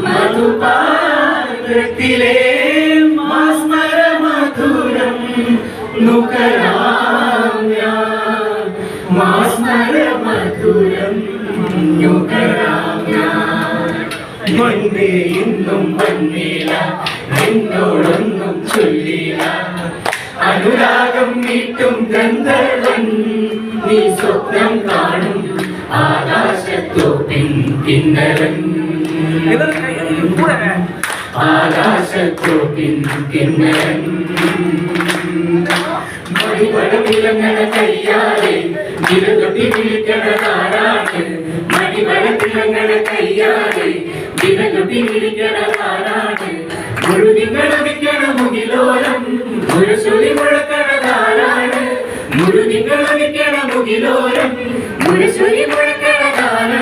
മധുപാത്രത്തിലെ മാസ്മര മധുരം നുകരാം ഞാൻ, മാസ്മര മധുരം നുകരാം ഞാൻ. മുൻപേ ഇന്നും വന്നില്ല, എന്നോടൊന്നും ചൊല്ലില്ല, അനുരാഗം നീട്ടും ഗന്ധർവൻ നീ സ്വപ്നം കാണും ആകാശത്തോപ്പിൻ കിന്നരൻ, ആകാശത്തോപ്പിൻ കിന്നരൻ. മണിവളത്തിലങ്ങണ കയ്യാലെ വിരതൊട്ടി വിളിക്കണതാരാണ്, മണിവളത്തിലങ്ങണ കയ്യാലെ വിരതൊട്ടി വിളിക്കണതാരാണ്. മുഴുതിങ്ങളൊടിക്കണ മുകിലോരം മുഴച്ചൊലി മുഴക്കണതാരാണ്, മുഴുതിങ്ങളൊടിക്കണ മുകിലോരം മുഴച്ചൊലി മുഴക്കണതാരാണ്.